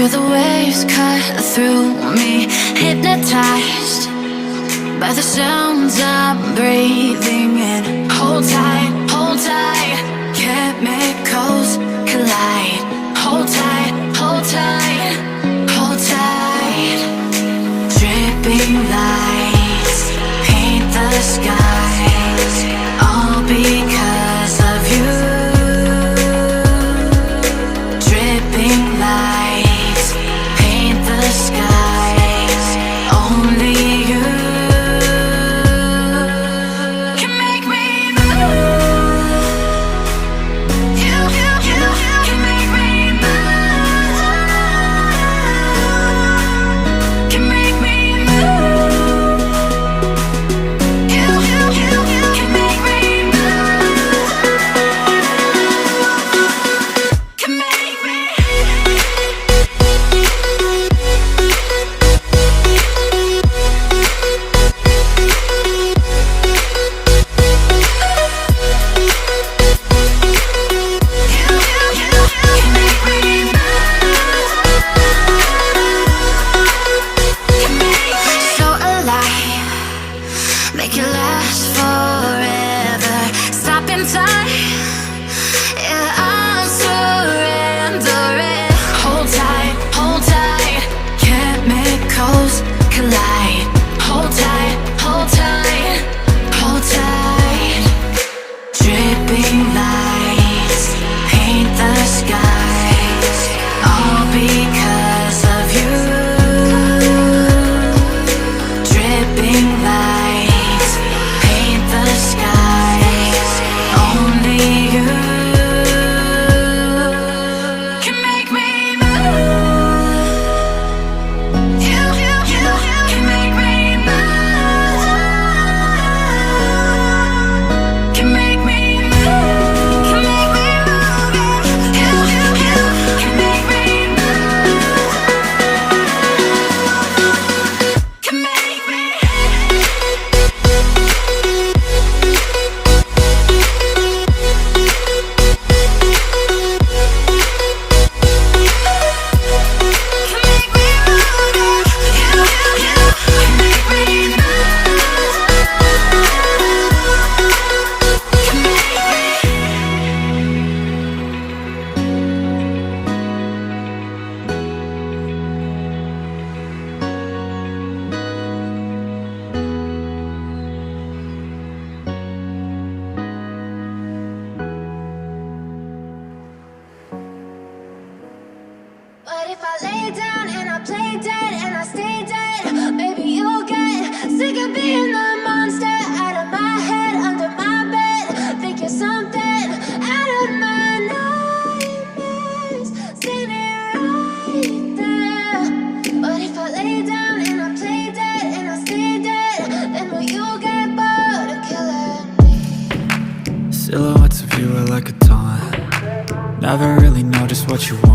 Feel the waves cut through me, hypnotized by the sounds I'm breathing in. Hold tight, hold tight, chemicals collide. Hold tight, hold tight, hold tight. Dripping lights paint the skies, all because of you. Dripping lights paint the skies, only you can make me move. You can make me move. Can make me move. You can make me move. Can make me. So alive, make it last forever. Stop in time, yeah, I'll surrender it. Hold tight, chemicals collide. Hold tight, hold tight, hold tight. Dripping lights paint the skies, all because of you. Dripping lights paint the skies, only you can make me move. You can make me move. Can make me move. Can make me move. You can make me move. Can make me. But if I lay down and I play dead and I stay dead, maybe you'll get sick of being the monster out of my head, under my bed, thinking something out of my nightmares, standing right there. But if I lay down and I play dead and I stay dead, then will you get bored of killing me? Silhouettes of you are like a taunt. Never really know just what you want.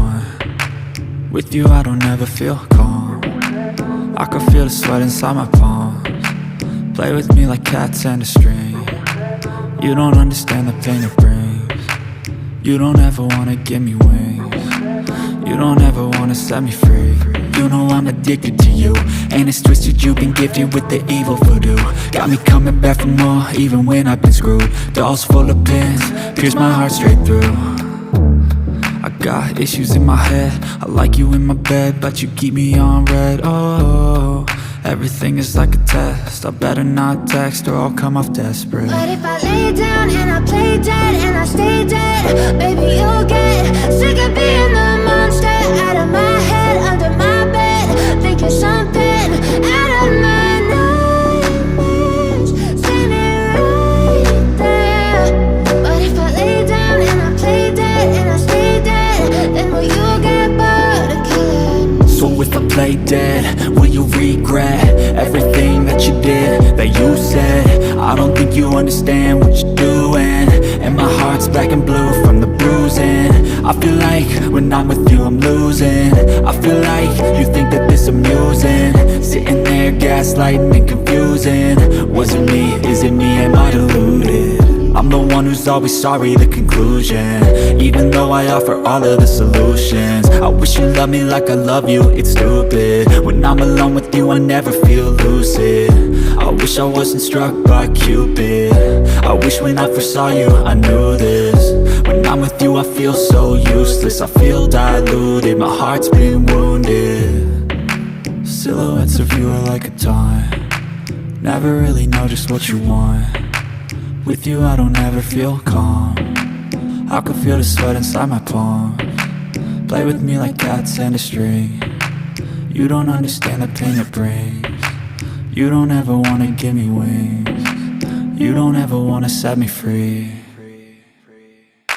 With you I don't ever feel calm. I can feel the sweat inside my palms. Play with me like cats and a string. You don't understand the pain it brings. You don't ever wanna give me wings. You don't ever wanna set me free. You know I'm addicted to you, and it's twisted, you've been gifted with the evil voodoo. Got me coming back for more, even when I've been screwed. Dolls full of pins, pierce my heart straight through. I got issues in my head, I like you in my bed, but you keep me on red. Oh, everything is like a test. I better not text or I'll come off desperate. But if I lay down and I play dead and I stay dead, baby you'll get sick of being the monster out of my head, under my bed, thinking something out of my nightmares, standing right there. But if I lay down and I play dead and I stay dead, then will you get bored of killing me? So if I play dead, will you regret everything that you did, that you said? I don't think you understand what you're doing, and my heart's black and blue from the bruising. I feel like when I'm with you I'm losing. I feel like you think that this amusing, sitting there gaslighting and confusing. Was it me? Is it me? Am I deluded? I'm the one who's always sorry, the conclusion. Even though I offer all of the solutions. I wish you loved me like I love you, it's stupid. When I'm alone with you I never feel lucid. I wish I wasn't struck by Cupid. I wish when I first saw you I knew this. When I'm with you I feel so useless. I feel diluted, my heart's been wounded. Silhouettes of you are like a taunt. Never really know just what you want. With you I don't ever feel calm. I can feel the sweat inside my palms. Play with me like cats and a string. You don't understand the pain it brings. You don't ever wanna give me wings. You don't ever wanna set me free.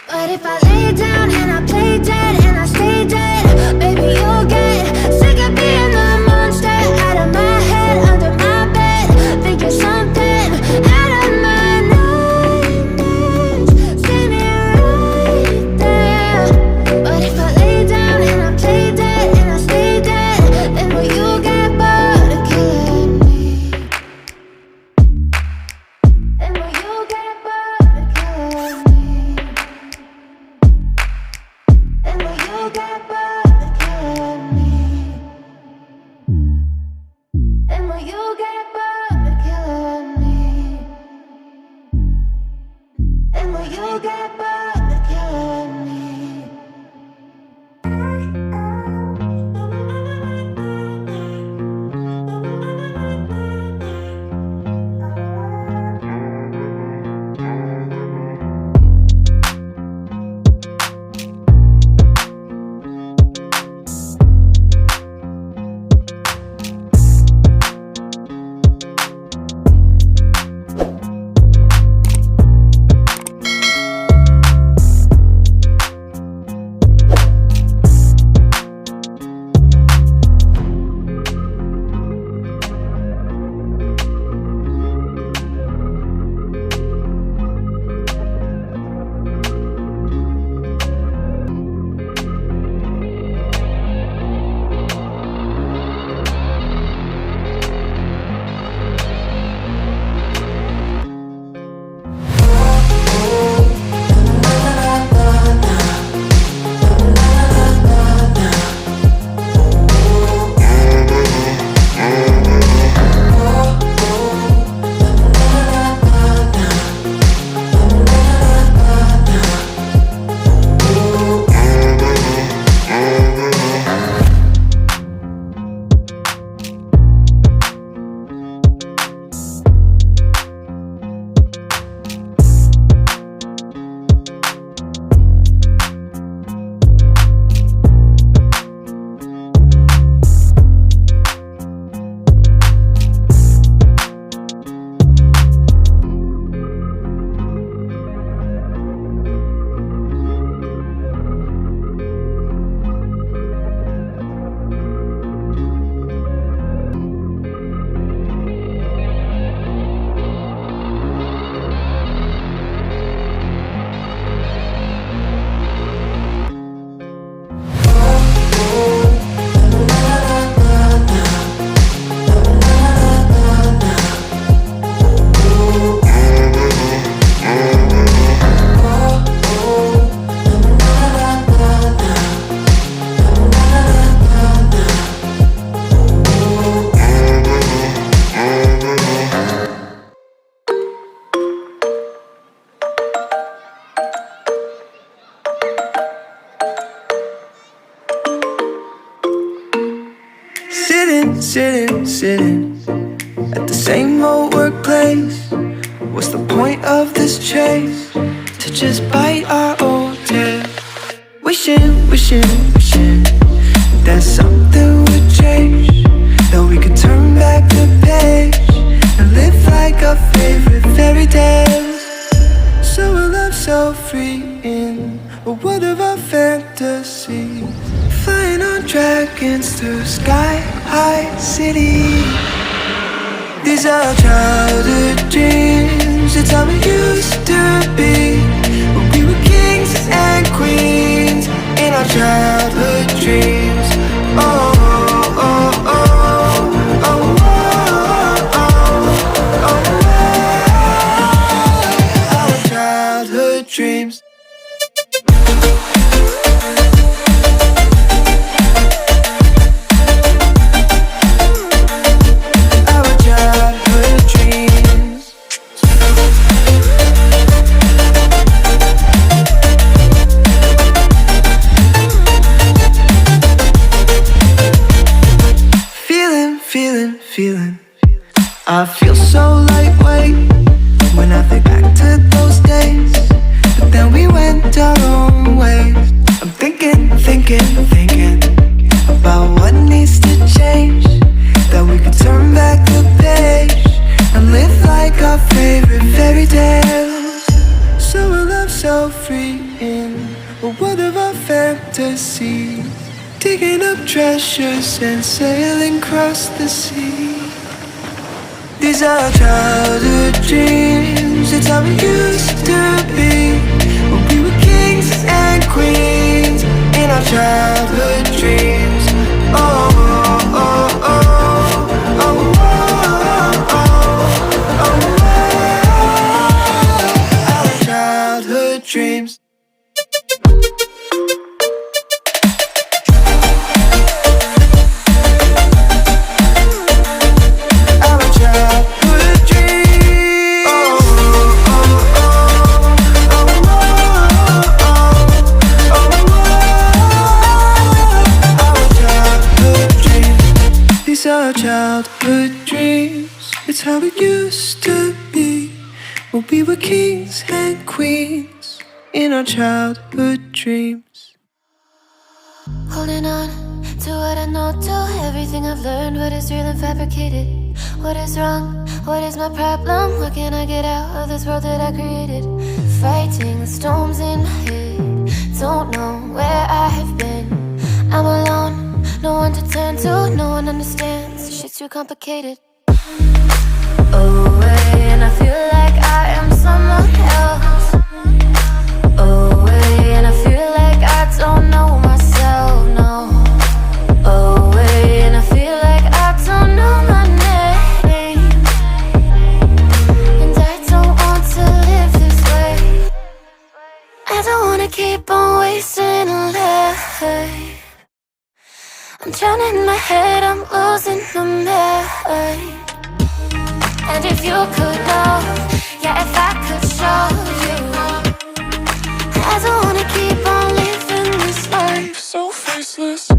But if I lay down and I play dead and I stay dead, baby you'll get sick of being the monster out of my head, under my bed, thinking something out of my nightmares. See me right there. But if I lay down and I play dead and I stay dead, then will you get bored of killing me? Then will you get bored of killing me? Then will you get bored of killing me? Then will you get bored of killing me? Then will you get bored of killing me? Sitting at the same old workplace. What's the point of this chase? To just bite our old tail. Wishing that something would change, that we could turn back the page and live like our favorite fairy tales. So a love so free in a world of our fantasies, flying on dragons through sky-high cities. These are childhood dreams, it's how we used to be, when we were kings and queens in our childhood dreams. Oh, oh, oh, oh, oh, oh, oh, oh, oh. Our childhood feeling. I feel so lightweight when I think back to those days. But then we went our own ways. I'm thinking about what needs to change, that we could turn back the page and live like our favorite fairy tales. So a love so free in a world of our fantasies, digging up treasures and sailing across the sea. These are childhood dreams, it's how we used to be when we were kings and queens in our childhood dreams. Oh, oh, oh, oh, oh, oh, oh, oh, oh, our childhood dreams. Our childhood dreams, it's how it used to be when we were kings and queens in our childhood dreams. Holding on to what I know, to everything I've learned. What is real and fabricated? What is wrong? What is my problem? What can I get out of this world that I created? Fighting the storms in my head, don't know where I have been. I'm alone, no one to turn to, no one understands. Shit's too complicated. Away, and I feel like I am someone else. Away, and I feel like I don't know myself, no. Away, and I feel like I don't know my name. And I don't want to live this way. I don't wanna keep on wasting a life. I'm drowning in my head, I'm losing the mind. And if you could know, yeah, if I could show you, I don't wanna keep on living this life so faceless.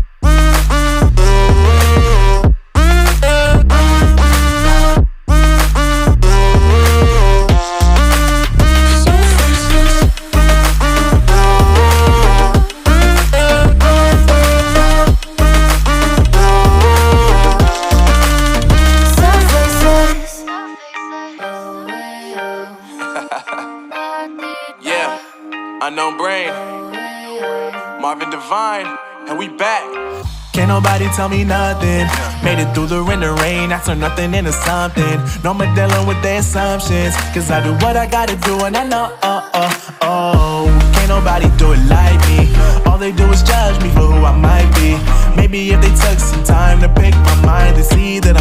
Unknown Brain, Marvin Divine, and we back. Can't nobody tell me nothing. Made it through the rain and rain, I turned nothing into something. No more dealing with their assumptions, cause I do what I gotta do and I know, can't nobody do it like me. All they do is judge me for who I might be. Maybe if they took some time to pick my mind, they see that I'm